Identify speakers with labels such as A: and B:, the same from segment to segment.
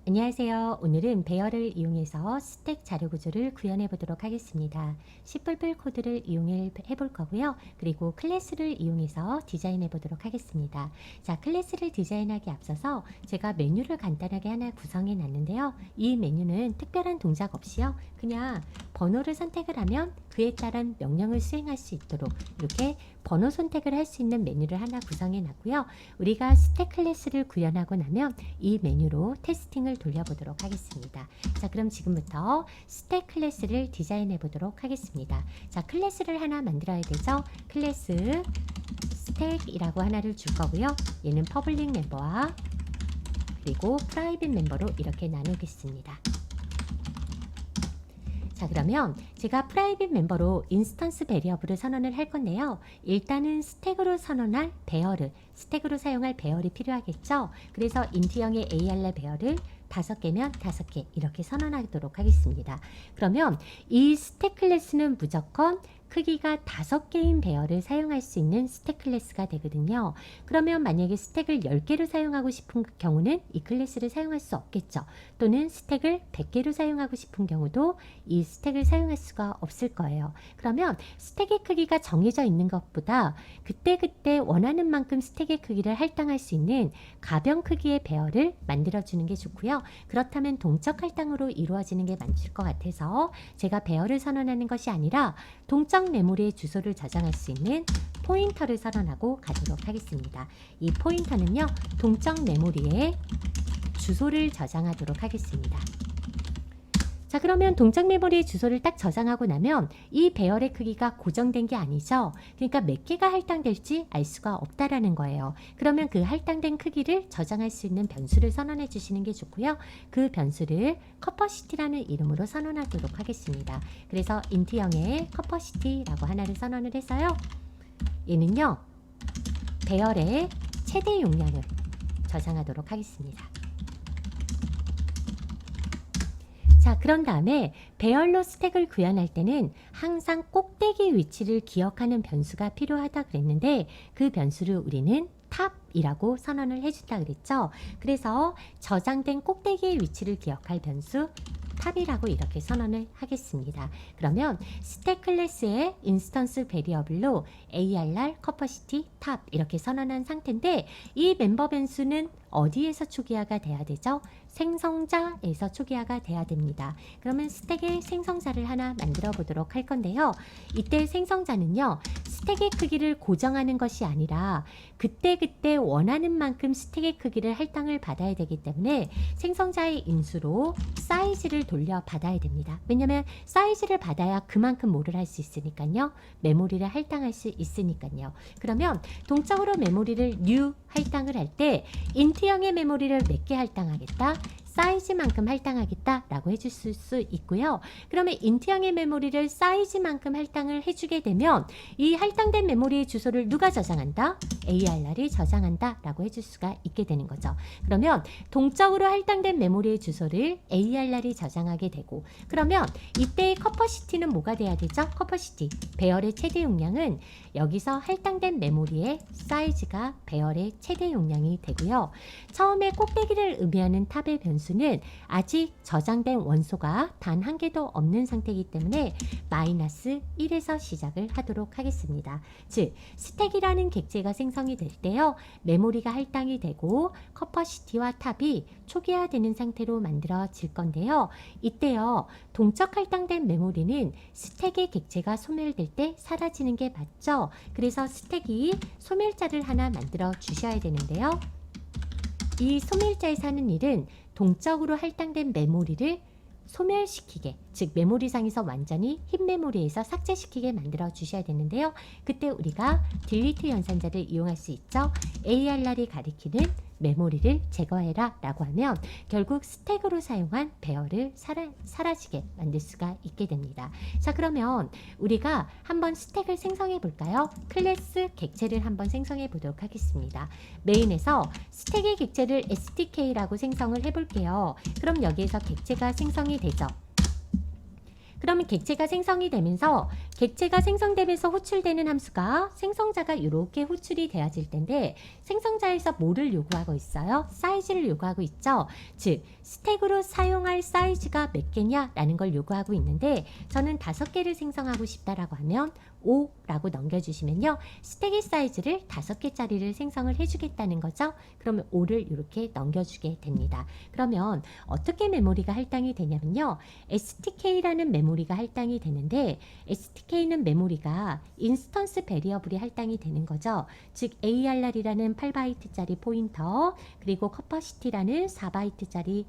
A: 안녕하세요. 오늘은 배열을 이용해서 스택 자료 구조를 구현해 보도록 하겠습니다. C++ 코드를 이용해 볼 거고요. 그리고 클래스를 이용해서 디자인해 보도록 하겠습니다. 자, 클래스를 디자인하기 앞서서 제가 메뉴를 간단하게 하나 구성해 놨는데요. 이 메뉴는 특별한 동작 없이요. 그냥 번호를 선택을 하면 그에 따른 명령을 수행할 수 있도록 이렇게 번호 선택을 할 수 있는 메뉴를 하나 구성해 놨고요. 우리가 스택 클래스를 구현하고 나면 이 메뉴로 테스팅을 돌려보도록 하겠습니다. 자, 그럼 지금부터 스택 클래스를 디자인해 보도록 하겠습니다. 자, 클래스를 하나 만들어야 되죠. 클래스 스택이라고 하나를 줄 거고요. 얘는 퍼블릭 멤버와 그리고 프라이빗 멤버로 이렇게 나누겠습니다. 자, 그러면 제가 프라이빗 멤버로 인스턴스 베리어블을 선언을 할 건데요. 일단은 스택으로 선언할 배열을, 스택으로 사용할 배열이 필요하겠죠. 그래서 인트형의 ARR 배열을 5개면 5개 이렇게 선언하도록 하겠습니다. 그러면 이 스택 클래스는 무조건 크기가 5개인 배열을 사용할 수 있는 스택 클래스가 되거든요. 그러면 만약에 스택을 10개로 사용하고 싶은 경우는 이 클래스를 사용할 수 없겠죠. 또는 스택을 100개로 사용하고 싶은 경우도 이 스택을 사용할 수가 없을 거예요. 그러면 스택의 크기가 정해져 있는 것보다 그때그때 원하는 만큼 스택의 크기를 할당할 수 있는 가변 크기의 배열을 만들어주는 게 좋고요. 그렇다면 동적 할당으로 이루어지는 게 맞을 것 같아서 제가 배열을 선언하는 것이 아니라 동적 메모리의 주소를 저장할 수 있는 포인터를 선언하고 가도록 하겠습니다. 이 포인터는요, 동적 메모리에 주소를 저장하도록 하겠습니다. 자, 그러면 동적 메모리의 주소를 딱 저장하고 나면 이 배열의 크기가 고정된 게 아니죠. 그러니까 몇 개가 할당될지 알 수가 없다라는 거예요. 그러면 그 할당된 크기를 저장할 수 있는 변수를 선언해 주시는 게 좋고요. 그 변수를 커퍼시티라는 이름으로 선언하도록 하겠습니다. 그래서 인트형의 커퍼시티라고 하나를 선언을 해서요. 얘는요, 배열의 최대 용량을 저장하도록 하겠습니다. 자, 그런 다음에 배열로 스택을 구현할 때는 항상 꼭대기 위치를 기억하는 변수가 필요하다 그랬는데 그 변수를 우리는 탑이라고 선언을 해준다 그랬죠. 그래서 저장된 꼭대기의 위치를 기억할 변수 탑이라고 이렇게 선언을 하겠습니다. 그러면 스택 클래스의 인스턴스 베리어블로 ARR 커퍼시티 탑 이렇게 선언한 상태인데 이 멤버 변수는 어디에서 초기화가 돼야 되죠? 생성자에서 초기화가 돼야 됩니다. 그러면 스택의 생성자를 하나 만들어 보도록 할 건데요. 이때 생성자는요, 스택의 크기를 고정하는 것이 아니라 그때그때 원하는 만큼 스택의 크기를 할당을 받아야 되기 때문에 생성자의 인수로 사이즈를 돌려 받아야 됩니다. 왜냐하면 사이즈를 받아야 그만큼 뭐를 할 수 있으니까요. 메모리를 할당할 수 있으니까요. 그러면 동적으로 메모리를 new 할당을 할 때 인트형의 메모리를 몇 개 할당하겠다? 사이즈만큼 할당하겠다라고 해줄 수 있고요. 그러면 인트형의 메모리를 사이즈만큼 할당을 해주게 되면 이 할당된 메모리의 주소를 누가 저장한다? ARR이 저장한다 라고 해줄 수가 있게 되는 거죠. 그러면 동적으로 할당된 메모리의 주소를 ARR이 저장하게 되고 그러면 이때의 커퍼시티는 뭐가 돼야 되죠? 커퍼시티, 배열의 최대 용량은 여기서 할당된 메모리의 사이즈가 배열의 최대 용량이 되고요. 처음에 꼭대기를 의미하는 탑의 변수는 아직 저장된 원소가 단 한 개도 없는 상태이기 때문에 마이너스 1에서 시작을 하도록 하겠습니다. 즉, 스택이라는 객체가 생성이 될 때요, 메모리가 할당이 되고 커퍼시티와 탑이 초기화되는 상태로 만들어질 건데요. 이때요, 동적 할당된 메모리는 스택의 객체가 소멸될 때 사라지는 게 맞죠? 그래서 스택이 소멸자를 하나 만들어 주셔야 되는데요. 이 소멸자에서 하는 일은 동적으로 할당된 메모리를 소멸시키게, 즉 메모리상에서 완전히 흰 메모리에서 삭제시키게 만들어 주셔야 되는데요. 그때 우리가 딜리트 연산자를 이용할 수 있죠. ARR이 가리키는 메모리를 제거해라 라고 하면 결국 스택으로 사용한 배열을 사라지게 만들 수가 있게 됩니다. 자, 그러면 우리가 한번 스택을 생성해 볼까요? 클래스 객체를 한번 생성해 보도록 하겠습니다. 메인에서 스택의 객체를 STK라고 생성을 해 볼게요. 그럼 여기에서 객체가 생성이 되죠. 그러면 객체가 생성이 되면서 객체가 생성되면서 호출되는 함수가 생성자가 이렇게 호출이 되어질 텐데 생성자에서 뭐를 요구하고 있어요? 사이즈를 요구하고 있죠. 즉 스택으로 사용할 사이즈가 몇 개냐 라는 걸 요구하고 있는데 저는 5개를 생성하고 싶다라고 하면 5라고 넘겨주시면요. 스택의 사이즈를 5개짜리를 생성을 해주겠다는 거죠. 그러면 5를 이렇게 넘겨주게 됩니다. 그러면 어떻게 메모리가 할당이 되냐면요. STK라는 메모리가 할당이 되는데 STK는 메모리가 인스턴스 베리어블이 할당이 되는 거죠. 즉 ARR이라는 8바이트짜리 포인터 그리고 커퍼시티라는 4바이트짜리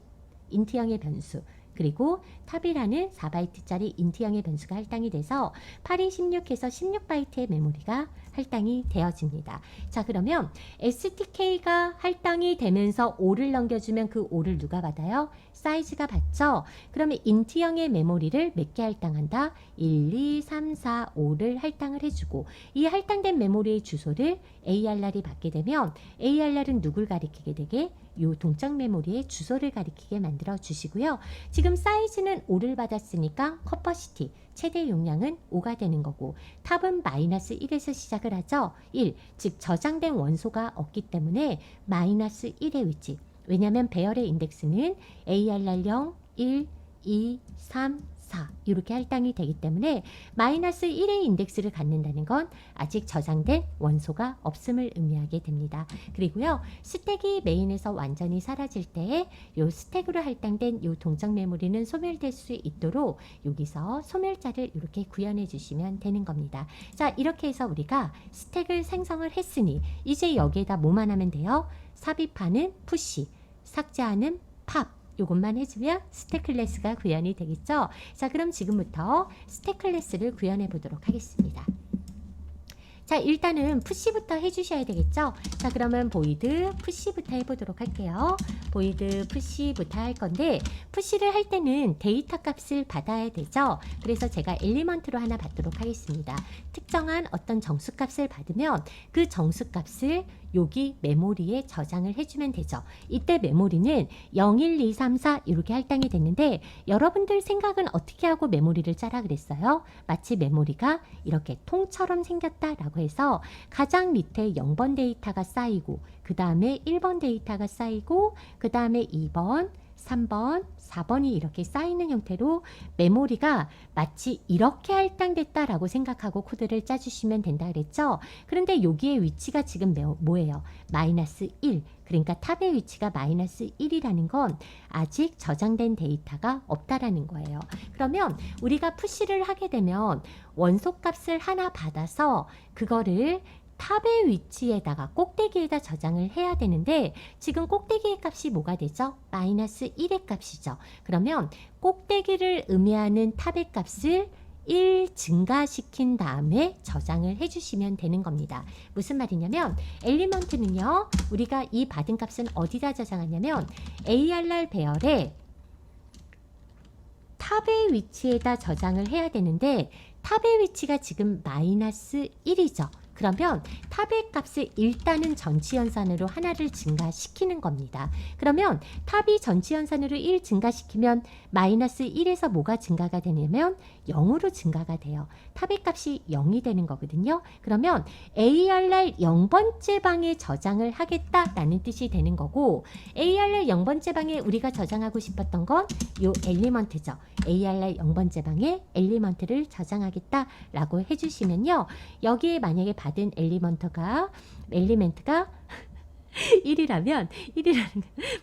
A: 인트형의 변수 그리고 탑이라는 4바이트짜리 인트형의 변수가 할당이 돼서 8216에서 16바이트의 메모리가 할당이 되어집니다. 자 그러면 STK가 할당이 되면서 5를 넘겨주면 그 5를 누가 받아요? 사이즈가 받죠? 그러면 인트형의 메모리를 몇 개 할당한다? 1, 2, 3, 4, 5를 할당을 해주고 이 할당된 메모리의 주소를 ARR이 받게 되면 ARR은 누굴 가리키게 되게? 요 동적 메모리의 주소를 가리키게 만들어 주시고요. 지금 사이즈는 5를 받았으니까 커퍼시티 최대 용량은 5가 되는 거고 탑은 마이너스 1에서 시작을 하죠. 1, 즉 저장된 원소가 없기 때문에 마이너스 1의 위치. 왜냐하면 배열의 인덱스는 ARR0, 1, 2, 3, 4 이렇게 할당이 되기 때문에 마이너스 1의 인덱스를 갖는다는 건 아직 저장된 원소가 없음을 의미하게 됩니다. 그리고요. 스택이 메인에서 완전히 사라질 때 이 스택으로 할당된 이 동적 메모리는 소멸될 수 있도록 여기서 소멸자를 이렇게 구현해 주시면 되는 겁니다. 자 이렇게 해서 우리가 스택을 생성을 했으니 이제 여기에다 뭐만 하면 돼요? 삽입하는 푸시, 삭제하는 팝 요것만 해주면 스택 클래스가 구현이 되겠죠. 자 그럼 지금부터 스택 클래스를 구현해 보도록 하겠습니다. 자 일단은 푸시부터 해주셔야 되겠죠. 자 그러면 보이드 푸시부터 해보도록 할게요. 보이드 푸시부터 할 건데 푸시를 할 때는 데이터 값을 받아야 되죠. 그래서 제가 엘리먼트로 하나 받도록 하겠습니다. 특정한 어떤 정수값을 받으면 그 정수값을 여기 메모리에 저장을 해주면 되죠. 이때 메모리는 0, 1, 2, 3, 4 이렇게 할당이 됐는데 여러분들 생각은 어떻게 하고 메모리를 짜라 그랬어요? 마치 메모리가 이렇게 통처럼 생겼다라고 해서 가장 밑에 0번 데이터가 쌓이고 그 다음에 1번 데이터가 쌓이고 그 다음에 2번 3번, 4번이 이렇게 쌓이는 형태로 메모리가 마치 이렇게 할당됐다라고 생각하고 코드를 짜주시면 된다 그랬죠. 그런데 여기에 위치가 지금 뭐예요? 마이너스 1. 그러니까 탑의 위치가 마이너스 1이라는 건 아직 저장된 데이터가 없다라는 거예요. 그러면 우리가 푸시를 하게 되면 원소값을 하나 받아서 그거를 탑의 위치에다가 꼭대기에다 저장을 해야 되는데 지금 꼭대기의 값이 뭐가 되죠? 마이너스 1의 값이죠. 그러면 꼭대기를 의미하는 탑의 값을 1 증가시킨 다음에 저장을 해주시면 되는 겁니다. 무슨 말이냐면 엘리먼트는요. 우리가 이 받은 값은 어디다 저장하냐면 ARR 배열에 탑의 위치에다 저장을 해야 되는데 탑의 위치가 지금 마이너스 1이죠. 그러면 탑의 값을 일단은 전치연산으로 하나를 증가시키는 겁니다. 그러면 탑이 전치연산으로 1 증가시키면 마이너스 1에서 뭐가 증가가 되냐면 0으로 증가가 돼요. 탑의 값이 0이 되는 거거든요. 그러면 ARR 0번째 방에 저장을 하겠다라는 뜻이 되는 거고 ARR 0번째 방에 우리가 저장하고 싶었던 건 이 엘리먼트죠. ARR 0번째 방에 엘리먼트를 저장하겠다라고 해주시면요. 여기에 만약에 받은 엘리먼트가 1이라면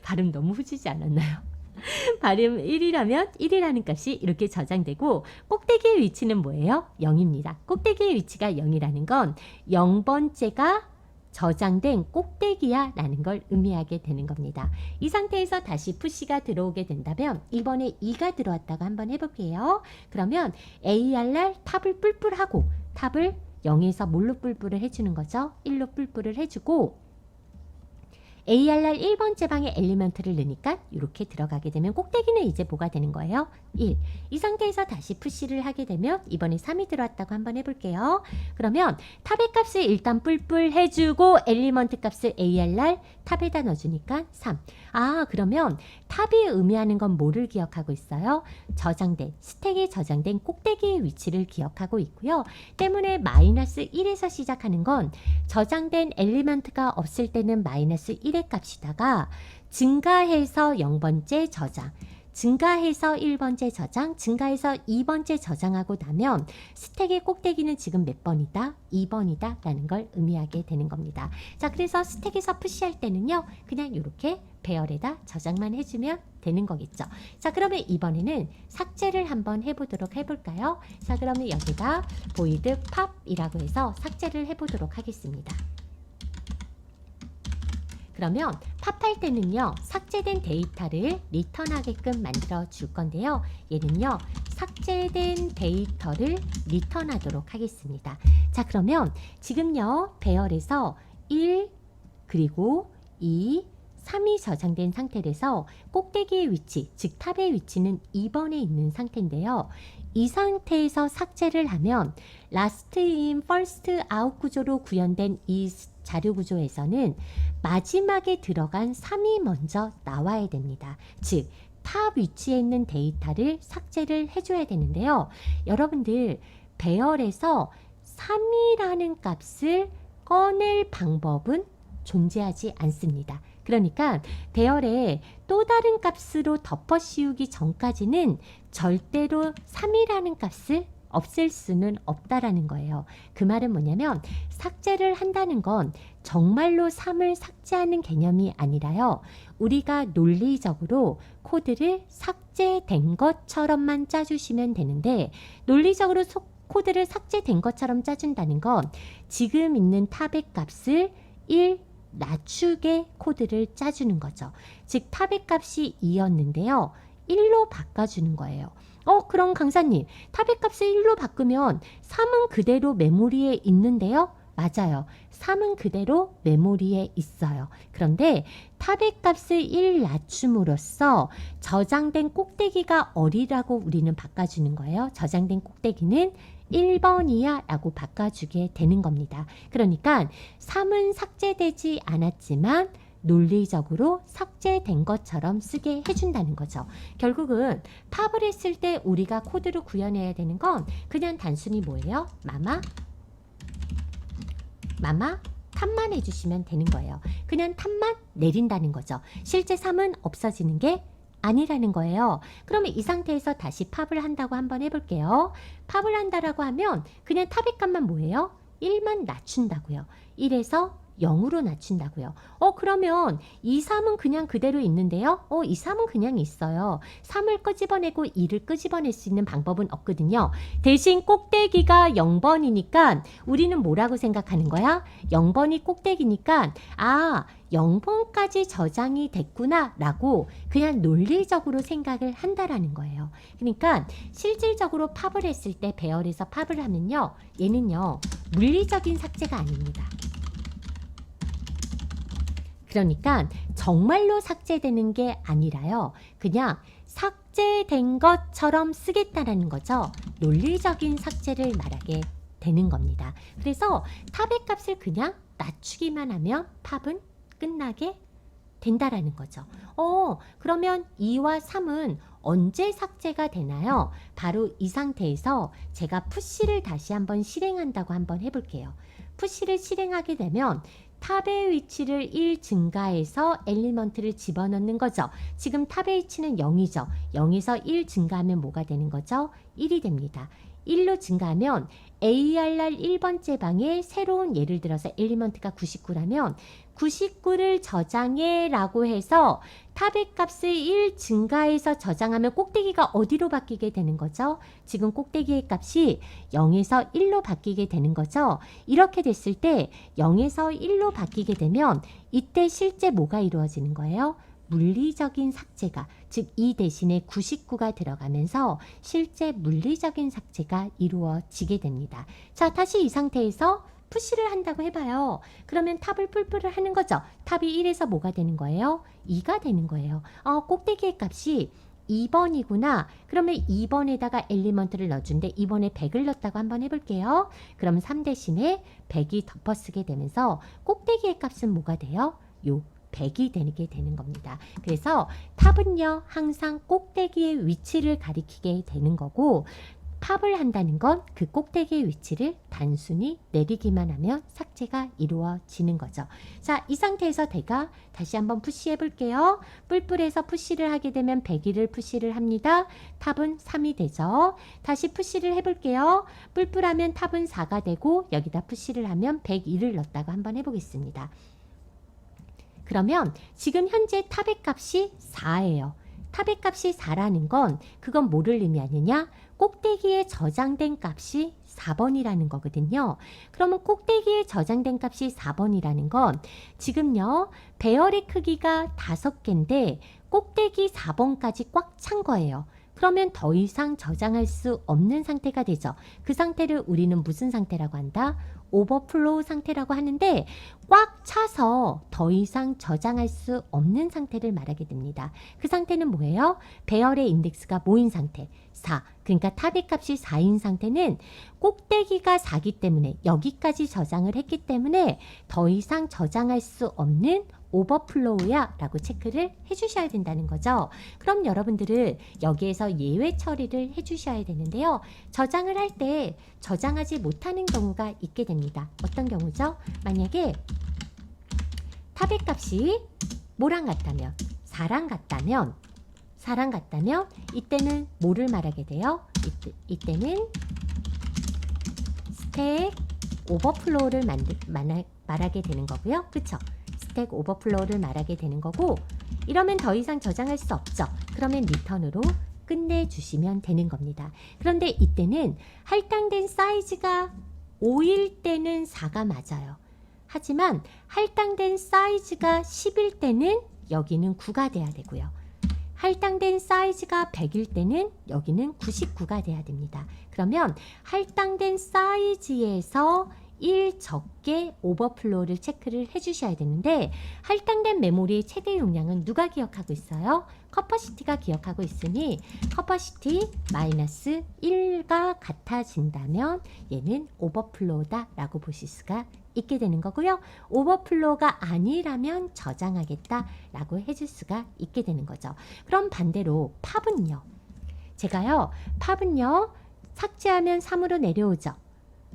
A: 발음 너무 후지지 않았나요? 발음 1이라면 1이라는 값이 이렇게 저장되고 꼭대기의 위치는 뭐예요? 0입니다. 꼭대기의 위치가 0이라는 건 0번째가 저장된 꼭대기야 라는 걸 의미하게 되는 겁니다. 이 상태에서 다시 푸시가 들어오게 된다면 이번에 2가 들어왔다가 한번 해볼게요. 그러면 ARR 탑을 뿔뿔하고 탑을 0에서 뭘로 뿔뿔을 해주는 거죠? 1로 뿔뿔을 해주고 ARR 1번째 방에 엘리먼트를 넣으니까 이렇게 들어가게 되면 꼭대기는 이제 뭐가 되는 거예요? 1. 이 상태에서 다시 푸시를 하게 되면 이번에 3이 들어왔다고 한번 해볼게요. 그러면 탑의 값을 일단 뿔뿔 해주고 엘리먼트 값을 ARR 탑에다 넣어주니까 3. 아, 그러면 탑이 의미하는 건 뭐를 기억하고 있어요? 저장된, 스택에 저장된 꼭대기의 위치를 기억하고 있고요. 때문에 마이너스 1에서 시작하는 건 저장된 엘리먼트가 없을 때는 마이너스 1의 값이다가 증가해서 0번째 저장, 증가해서 1번째 저장, 증가해서 2번째 저장하고 나면 스택의 꼭대기는 지금 몇 번이다? 2번이다 라는 걸 의미하게 되는 겁니다. 자, 그래서 스택에서 푸시할 때는요, 그냥 이렇게 배열에다 저장만 해주면 되는 거겠죠. 자, 그러면 이번에는 삭제를 한번 해보도록 해볼까요? 자, 그러면 여기다 void pop이라고 해서 삭제를 해보도록 하겠습니다. 그러면 팝할 때는요, 삭제된 데이터를 리턴하게끔 만들어 줄 건데요. 얘는요, 삭제된 데이터를 리턴하도록 하겠습니다. 자, 그러면 지금요, 배열에서 1, 그리고 2, 3이 저장된 상태라서 꼭대기의 위치, 즉 탑의 위치는 2번에 있는 상태인데요. 이 상태에서 삭제를 하면 last in, first out 구조로 구현된 이 자료 구조에서는 마지막에 들어간 3이 먼저 나와야 됩니다. 즉, 탑 위치에 있는 데이터를 삭제를 해줘야 되는데요. 여러분들, 배열에서 3이라는 값을 꺼낼 방법은 존재하지 않습니다. 그러니까 배열에 또 다른 값으로 덮어 씌우기 전까지는 절대로 3이라는 값을 없앨 수는 없다라는 거예요. 그 말은 뭐냐면 삭제를 한다는 건 정말로 3을 삭제하는 개념이 아니라요. 우리가 논리적으로 코드를 삭제된 것처럼만 짜주시면 되는데, 논리적으로 코드를 삭제된 것처럼 짜준다는 건 지금 있는 탑의 값을 1 낮추게 코드를 짜주는 거죠. 즉 탑의 값이 2였는데요. 1로 바꿔주는 거예요. 그럼 강사님, 탑의 값을 1로 바꾸면 3은 그대로 메모리에 있는데요? 맞아요. 3은 그대로 메모리에 있어요. 그런데 탑의 값을 1 낮춤으로써 저장된 꼭대기가 어디라고 우리는 바꿔주는 거예요. 저장된 꼭대기는 1번이야 라고 바꿔주게 되는 겁니다. 그러니까 3은 삭제되지 않았지만 논리적으로 삭제된 것처럼 쓰게 해준다는 거죠. 결국은 팝을 했을 때 우리가 코드로 구현해야 되는 건 그냥 단순히 뭐예요? 마마 탑만 해주시면 되는 거예요. 그냥 탑만 내린다는 거죠. 실제 3은 없어지는 게 아니라는 거예요. 그러면 이 상태에서 다시 팝을 한다고 한번 해볼게요. 팝을 한다라고 하면 그냥 탑의 값만 뭐예요? 1만 낮춘다고요. 1에서 0으로 낮춘다고요. 그러면 이 3은 그냥 그대로 있는데요. 이 3은 그냥 있어요. 3을 끄집어내고 2를 끄집어낼 수 있는 방법은 없거든요. 대신 꼭대기가 0번이니까 우리는 뭐라고 생각하는 거야? 0번이 꼭대기니까 0번까지 저장이 됐구나 라고 그냥 논리적으로 생각을 한다라는 거예요. 그러니까 실질적으로 팝을 했을 때 배열에서 팝을 하면요, 얘는요 물리적인 삭제가 아닙니다. 그러니까 정말로 삭제되는 게 아니라요, 그냥 삭제된 것처럼 쓰겠다라는 거죠. 논리적인 삭제를 말하게 되는 겁니다. 그래서 탑의 값을 그냥 낮추기만 하면 팝은 끝나게 된다라는 거죠. 그러면 2와 3은 언제 삭제가 되나요? 바로 이 상태에서 제가 푸시를 다시 한번 실행한다고 한번 해볼게요. 푸시를 실행하게 되면 탑의 위치를 1 증가해서 엘리먼트를 집어넣는 거죠. 지금 탑의 위치는 0이죠. 0에서 1 증가하면 뭐가 되는 거죠? 1이 됩니다. 1로 증가하면 ARR 1번째 방에 새로운, 예를 들어서 엘리먼트가 99라면 99를 저장해 라고 해서 탑의 값을 1 증가해서 저장하면 꼭대기가 어디로 바뀌게 되는 거죠? 지금 꼭대기의 값이 0에서 1로 바뀌게 되는 거죠. 이렇게 됐을 때 0에서 1로 바뀌게 되면 이때 실제 뭐가 이루어지는 거예요? 물리적인 삭제가, 즉 이 대신에 99가 들어가면서 실제 물리적인 삭제가 이루어지게 됩니다. 자, 다시 이 상태에서 푸시를 한다고 해봐요. 그러면 탑을 풀풀을 하는 거죠. 탑이 1에서 뭐가 되는 거예요? 2가 되는 거예요. 꼭대기의 값이 2번이구나. 그러면 2번에다가 엘리먼트를 넣어준데 2번에 100을 넣었다고 한번 해볼게요. 그럼 3 대신에 100이 덮어쓰게 되면서 꼭대기의 값은 뭐가 돼요? 요 100이 되게 되는 겁니다. 그래서 탑은요 항상 꼭대기의 위치를 가리키게 되는 거고, 탑을 한다는 건 그 꼭대기의 위치를 단순히 내리기만 하면 삭제가 이루어지는 거죠. 자, 이 상태에서 제가 다시 한번 푸시해 볼게요. 뿔뿔해서 푸시를 하게 되면 101을 푸시를 합니다. 탑은 3이 되죠. 다시 푸시를 해볼게요. 뿔뿔하면 탑은 4가 되고 여기다 푸시를 하면 101을 넣었다고 한번 해보겠습니다. 그러면 지금 현재 탑의 값이 4예요. 탑의 값이 4라는 건 그건 뭐를 의미하느냐? 꼭대기에 저장된 값이 4번이라는 거거든요. 그러면 꼭대기에 저장된 값이 4번이라는 건 지금요 배열의 크기가 5개인데 꼭대기 4번까지 꽉 찬 거예요. 그러면 더 이상 저장할 수 없는 상태가 되죠. 그 상태를 우리는 무슨 상태라고 한다? 오버플로우 상태라고 하는데, 꽉 차서 더 이상 저장할 수 없는 상태를 말하게 됩니다. 그 상태는 뭐예요? 배열의 인덱스가 뭐인 상태? 4. 그러니까 탑의 값이 4인 상태는 꼭대기가 4기 때문에 여기까지 저장을 했기 때문에 더 이상 저장할 수 없는 오버플로우야 라고 체크를 해주셔야 된다는 거죠. 그럼 여러분들은 여기에서 예외 처리를 해주셔야 되는데요. 저장을 할 때 저장하지 못하는 경우가 있게 됩니다. 어떤 경우죠? 만약에 탑의 값이 뭐랑 같다면? 4랑 같다면 이때는 뭐를 말하게 돼요? 이때는 스택 오버플로우를 말하게 되는 거고요. 그쵸? 스택 오버플로우를 말하게 되는 거고, 이러면 더 이상 저장할 수 없죠. 그러면 리턴으로 끝내주시면 되는 겁니다. 그런데 이때는 할당된 사이즈가 5일 때는 4가 맞아요. 하지만 할당된 사이즈가 10일 때는 여기는 9가 돼야 되고요. 할당된 사이즈가 100일 때는 여기는 99가 돼야 됩니다. 그러면 할당된 사이즈에서 1 적게 오버플로우를 체크를 해주셔야 되는데, 할당된 메모리의 최대 용량은 누가 기억하고 있어요? 커퍼시티가 기억하고 있으니 커퍼시티 마이너스 1가 같아진다면 얘는 오버플로우다 라고 보실 수가 있게 되는 거고요. 오버플로우가 아니라면 저장하겠다 라고 해줄 수가 있게 되는 거죠. 그럼 반대로 팝은요. 팝은요 삭제하면 3으로 내려오죠.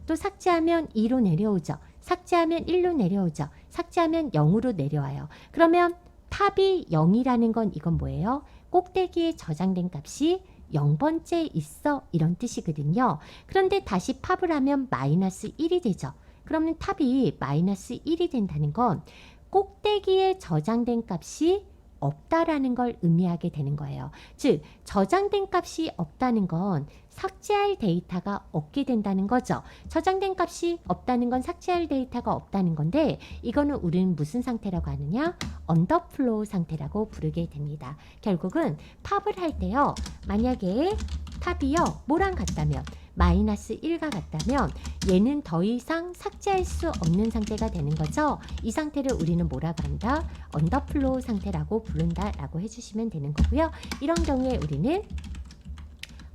A: 또 삭제하면 2로 내려오죠. 삭제하면 1로 내려오죠. 삭제하면 0으로 내려와요. 그러면 탑이 0이라는 건 이건 뭐예요? 꼭대기에 저장된 값이 0번째 있어 이런 뜻이거든요. 그런데 다시 팝을 하면 마이너스 1이 되죠. 그러면 탑이 마이너스 1이 된다는 건 꼭대기에 저장된 값이 없다라는 걸 의미하게 되는 거예요. 즉 저장된 값이 없다는 건 삭제할 데이터가 없게 된다는 거죠. 저장된 값이 없다는 건 삭제할 데이터가 없다는 건데, 이거는 우리는 무슨 상태라고 하느냐? 언더플로우 상태라고 부르게 됩니다. 결국은 팝을 할 때요. 만약에 탑이요 뭐랑 같다면 마이너스 1가 같다면 얘는 더 이상 삭제할 수 없는 상태가 되는 거죠. 이 상태를 우리는 뭐라고 한다? 언더플로우 상태라고 부른다 라고 해주시면 되는 거고요. 이런 경우에 우리는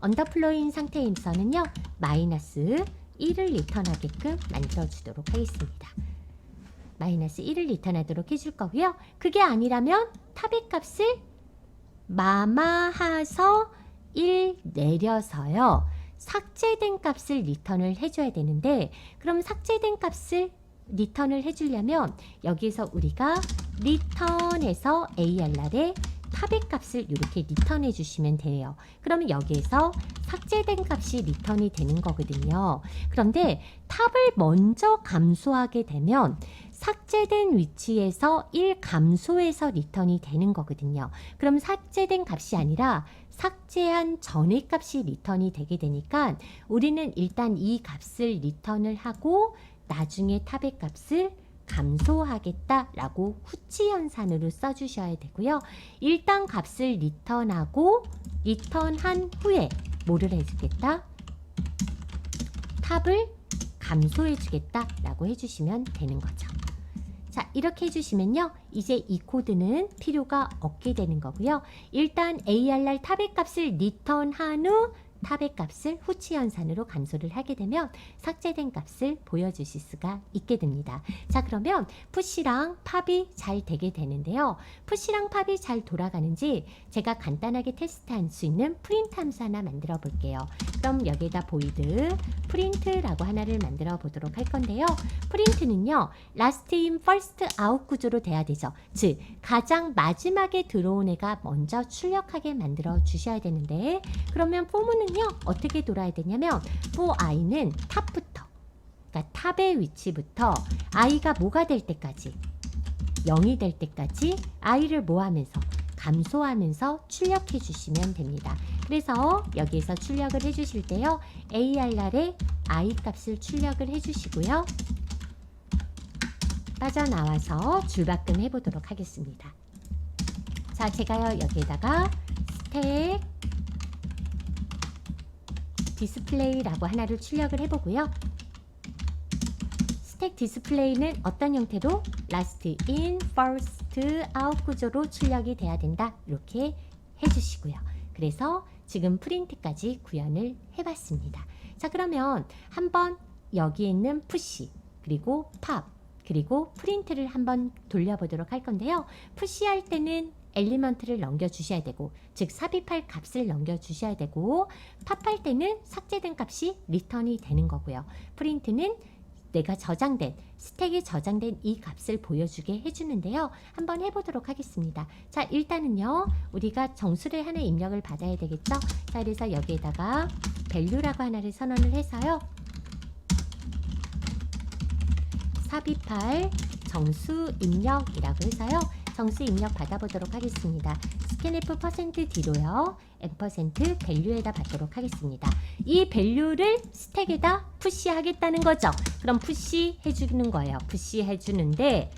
A: 언더플로우인 상태에서는요 마이너스 1을 리턴하게끔 만들어 주도록 하겠습니다. 마이너스 1을 리턴하도록 해줄 거고요. 그게 아니라면 탑의 값을 마마해서 1 내려서요 삭제된 값을 리턴을 해줘야 되는데, 그럼 삭제된 값을 리턴을 해주려면 여기에서 우리가 리턴에서 ARR에 탑의 값을 이렇게 리턴해 주시면 돼요. 그러면 여기에서 삭제된 값이 리턴이 되는 거거든요. 그런데 탑을 먼저 감소하게 되면 삭제된 위치에서 1 감소해서 리턴이 되는 거거든요. 그럼 삭제된 값이 아니라 삭제한 전의 값이 리턴이 되게 되니까 우리는 일단 이 값을 리턴을 하고 나중에 탑의 값을 감소하겠다라고 후치 연산으로 써주셔야 되고요. 일단 값을 리턴하고 리턴한 후에 뭐를 해주겠다? 탑을 감소해 주겠다라고 해주시면 되는 거죠. 자, 이렇게 해주시면요. 이제 이 코드는 필요가 없게 되는 거고요. 일단 ARR 탑의 값을 리턴한 후 탑의 값을 후치 연산으로 감소를 하게 되면 삭제된 값을 보여주실 수가 있게 됩니다. 자, 그러면 푸시랑 팝이 잘 되게 되는데요. 푸시랑 팝이 잘 돌아가는지 제가 간단하게 테스트할 수 있는 프린트 함수 하나 만들어 볼게요. 그럼 여기에다 보이드 프린트라고 하나를 만들어 보도록 할 건데요. 프린트는요, last in first out 구조로 돼야 되죠. 즉, 가장 마지막에 들어온 애가 먼저 출력하게 만들어 주셔야 되는데, 그러면 포문은요 어떻게 돌아야 되냐면 for i는 탑부터, 그러니까 탑의 위치부터 i가 뭐가 될 때까지, 0이 될 때까지 i를 뭐 하면서 감소하면서 출력해 주시면 됩니다. 그래서 여기에서 출력을 해 주실 때요, ARR에 i 값을 출력을 해 주시고요, 빠져나와서 줄바꿈 해보도록 하겠습니다. 자, 제가요 여기에다가 스택 디스플레이라고 하나를 출력을 해보고요. 스택 디스플레이는 어떤 형태로? last in, first out 구조로 출력이 돼야 된다. 이렇게 해주시고요. 그래서 지금 프린트까지 구현을 해봤습니다. 자, 그러면 한번 여기에 있는 푸시, 그리고 팝, 그리고 프린트를 한번 돌려보도록 할 건데요. 푸시할 때는 엘리먼트를 넘겨주셔야 되고, 즉 삽입할 값을 넘겨주셔야 되고, 팝할 때는 삭제된 값이 리턴이 되는 거고요. 프린트는 내가 저장된, 스택에 저장된 이 값을 보여주게 해주는데요. 한번 해보도록 하겠습니다. 자, 일단은요, 우리가 정수를 하나 입력을 받아야 되겠죠. 자, 그래서 여기에다가 value라고 하나를 선언을 해서요, 삽입할 정수 입력이라고 해서요, 정수 입력 받아보도록 하겠습니다. scanf %d로요, ampersand value에다 받도록 하겠습니다. 이 value를 스택에다 푸시 하겠다는 거죠. 그럼 푸시 해주는 거예요. 푸시 해주는데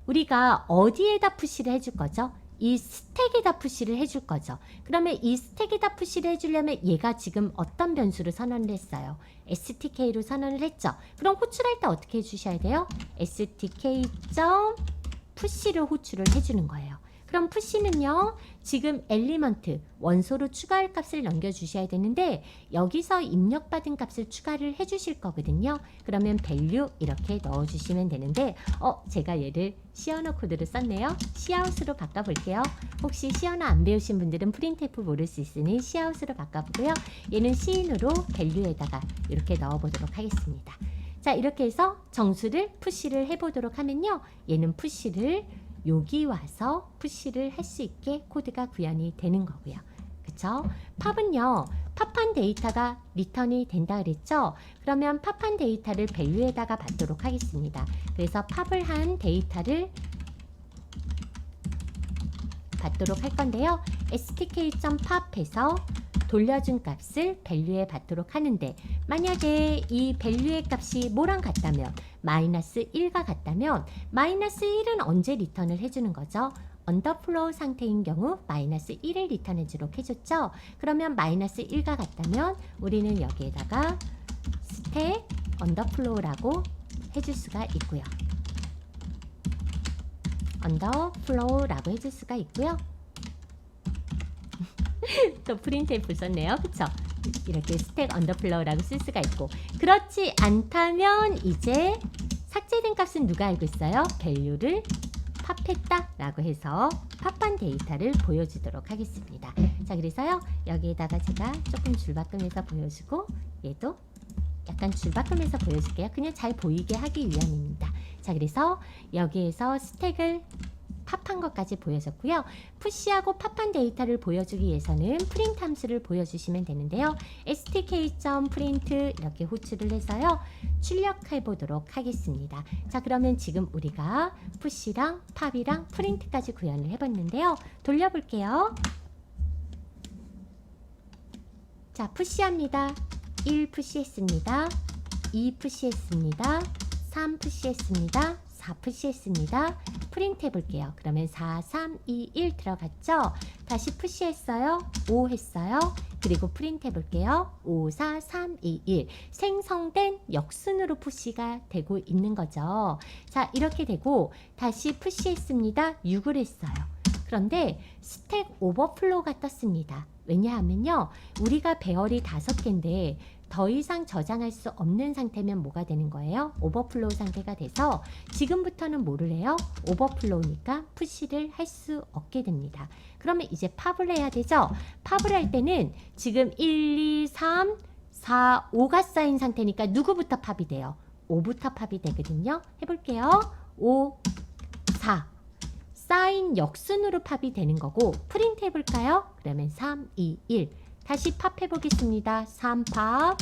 A: 우리가 어디에다 푸시를 해줄 거죠? 이 스택에다 푸시를 해줄 거죠. 그러면 이 스택에다 푸시를 해주려면 얘가 지금 어떤 변수를 선언을 했어요? STK로 선언을 했죠. 그럼 호출할 때 어떻게 해주셔야 돼요? STK.푸시를 호출을 해주는 거예요. 그럼 푸시는요, 지금 엘리먼트 원소로 추가할 값을 넘겨주셔야 되는데 여기서 입력받은 값을 추가를 해주실 거거든요. 그러면 value 이렇게 넣어주시면 되는데, 제가 얘를 시언어 코드를 썼네요. 시아웃으로 바꿔볼게요. 혹시 시언어 안 배우신 분들은 프린트F 모를 수 있으니 시아웃으로 바꿔보고요. 얘는 시인으로 value에다가 이렇게 넣어보도록 하겠습니다. 자, 이렇게 해서 정수를 푸시를 해보도록 하면요, 얘는 푸시를 여기 와서 푸시를 할 수 있게 코드가 구현이 되는 거고요. 그쵸? 팝은요, 팝한 데이터가 리턴이 된다 그랬죠? 그러면 팝한 데이터를 value에다가 받도록 하겠습니다. 그래서 팝을 한 데이터를 받도록 할 건데요. stk.pop에서 돌려준 값을 value에 받도록 하는데, 만약에 이 value의 값이 뭐랑 같다면, 마이너스 1과 같다면 마이너스 1은 언제 리턴을 해주는 거죠? 언더플로우 상태인 경우 마이너스 1을 리턴해 주도록 해줬죠. 그러면 마이너스 1과 같다면 우리는 여기에다가 스택 언더플로우라고 해줄 수가 있고요. 언더플로우라고 해줄 수가 있고요. 또 프린트F 썼네요. 그쵸? 이렇게 스택 언더플로우라고 쓸 수가 있고, 그렇지 않다면 이제 삭제된 값은 누가 알고 있어요? value를 팝했다 라고 해서 팝한 데이터를 보여주도록 하겠습니다. 자, 그래서요, 여기에다가 제가 조금 줄바꿈해서 보여주고, 얘도 약간 줄바꿈해서 보여줄게요. 그냥 잘 보이게 하기 위함입니다. 자, 그래서 여기에서 스택을 팝한 것까지 보여줬고요. 푸시하고 팝한 데이터를 보여주기 위해서는 프린트 함수를 보여주시면 되는데요. stk.print 이렇게 호출을 해서요, 출력해 보도록 하겠습니다. 자, 그러면 지금 우리가 푸시랑 팝이랑 프린트까지 구현을 해봤는데요. 돌려볼게요. 자, 푸시합니다. 1 푸시했습니다. 2 푸시했습니다. 3 푸시했습니다. 4 푸시했습니다. 프린트 해볼게요. 그러면 4, 3, 2, 1 들어갔죠? 다시 푸시했어요. 5 했어요. 그리고 프린트 해볼게요. 5, 4, 3, 2, 1 생성된 역순으로 푸시가 되고 있는 거죠. 자, 이렇게 되고 다시 푸시했습니다. 6을 했어요. 그런데 스택 오버플로우가 떴습니다. 왜냐하면요, 우리가 배열이 5개인데 더 이상 저장할 수 없는 상태면 뭐가 되는 거예요? 오버플로우 상태가 돼서 지금부터는 뭐를 해요? 오버플로우니까 푸시를 할 수 없게 됩니다. 그러면 이제 팝을 해야 되죠? 팝을 할 때는 지금 1, 2, 3, 4, 5가 쌓인 상태니까 누구부터 팝이 돼요? 5부터 팝이 되거든요. 해볼게요. 5, 4 쌓인 역순으로 팝이 되는 거고, 프린트 해볼까요? 그러면 3, 2, 1 다시 팝 해보겠습니다. 3팝,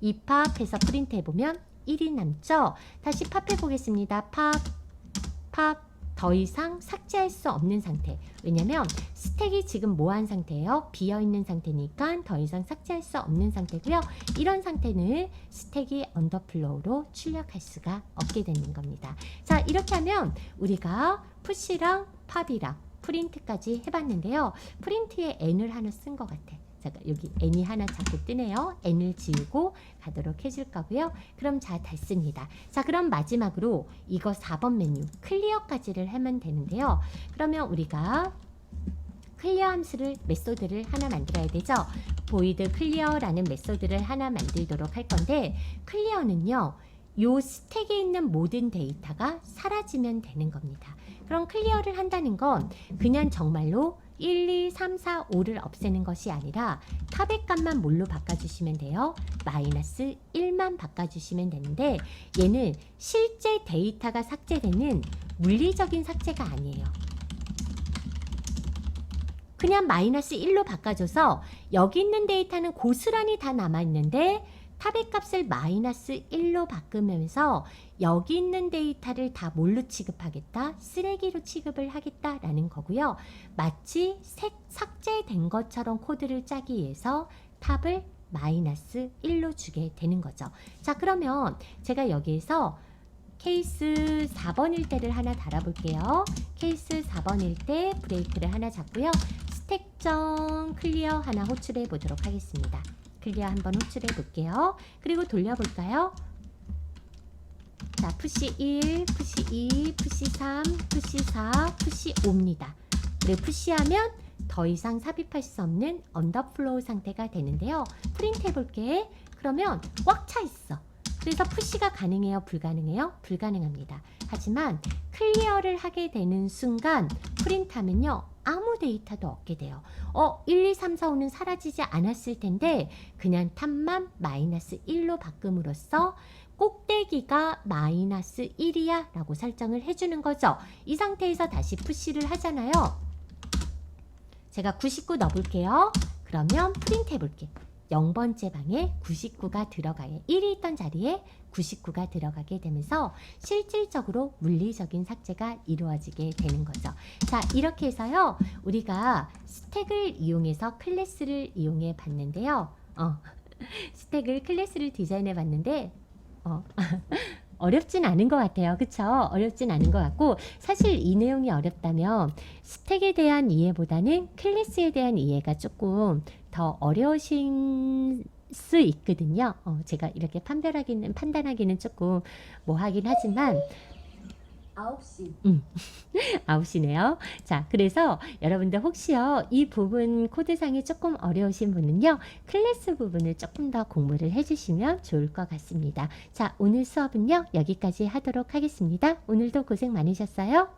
A: 2팝 해서 프린트 해보면 1이 남죠? 다시 팝 해보겠습니다. 팝, 팝, 더 이상 삭제할 수 없는 상태. 왜냐면 스택이 지금 뭐한 상태예요? 비어있는 상태니까 더 이상 삭제할 수 없는 상태고요. 이런 상태는 스택이 언더플로우로 출력할 수가 없게 되는 겁니다. 자, 이렇게 하면 우리가 푸시랑 팝이랑 프린트까지 해봤는데요. 프린트에 n을 하나 쓴 것 같아. 잠깐, 여기 n이 하나 자꾸 뜨네요. n을 지우고 가도록 해줄 거고요. 그럼 자, 됐습니다. 자, 그럼 마지막으로 이거 4번 메뉴 클리어까지를 하면 되는데요. 그러면 우리가 클리어 함수를 메소드를 하나 만들어야 되죠. void 클리어라는 메소드를 하나 만들도록 할 건데, 클리어는요, 요 스택에 있는 모든 데이터가 사라지면 되는 겁니다. 그럼 클리어를 한다는 건 그냥 정말로 1, 2, 3, 4, 5를 없애는 것이 아니라 탑의 값만 뭘로 바꿔주시면 돼요? 마이너스 1만 바꿔주시면 되는데, 얘는 실제 데이터가 삭제되는 물리적인 삭제가 아니에요. 그냥 마이너스 1로 바꿔줘서 여기 있는 데이터는 고스란히 다 남아있는데 탑의 값을 마이너스 1로 바꾸면서 여기 있는 데이터를 다 뭘로 취급하겠다? 쓰레기로 취급을 하겠다라는 거고요. 마치 삭제된 것처럼 코드를 짜기 위해서 탑을 마이너스 1로 주게 되는 거죠. 자, 그러면 제가 여기에서 케이스 4번일 때를 하나 달아볼게요. 케이스 4번일 때 브레이크를 하나 잡고요. 스택점 클리어 하나 호출해 보도록 하겠습니다. 클리어 한번 호출해 볼게요. 그리고 돌려볼까요? 자, 푸시 1, 푸시 2, 푸시 3, 푸시 4, 푸시 5입니다. 그리고 푸시하면 더 이상 삽입할 수 없는 언더플로우 상태가 되는데요. 프린트 해볼게. 그러면 꽉 차 있어. 그래서 푸시가 가능해요? 불가능해요? 불가능합니다. 하지만 클리어를 하게 되는 순간 프린트하면요, 아무 데이터도 없게 돼요. 1, 2, 3, 4, 5는 사라지지 않았을 텐데 그냥 탑만 마이너스 1로 바꿈으로써 꼭대기가 마이너스 1이야 라고 설정을 해주는 거죠. 이 상태에서 다시 푸시를 하잖아요. 제가 99 넣어볼게요. 그러면 프린트 해볼게. 0번째 방에 99가 들어가요. 1이 있던 자리에 99가 들어가게 되면서 실질적으로 물리적인 삭제가 이루어지게 되는 거죠. 자, 이렇게 해서요, 우리가 스택을 이용해서 클래스를 이용해 봤는데요. 스택을 클래스를 디자인해 봤는데 어렵진 않은 것 같아요. 그쵸? 어렵진 않은 것 같고, 사실 이 내용이 어렵다면 스택에 대한 이해보다는 클래스에 대한 이해가 조금 더 어려우신 수 있거든요. 제가 이렇게 판단하기는 조금 뭐 하긴 하지만
B: 9시.
A: 9시네요. 자, 그래서 여러분들 혹시요, 이 부분 코드상이 조금 어려우신 분은요, 클래스 부분을 조금 더 공부를 해주시면 좋을 것 같습니다. 자, 오늘 수업은요, 여기까지 하도록 하겠습니다. 오늘도 고생 많으셨어요.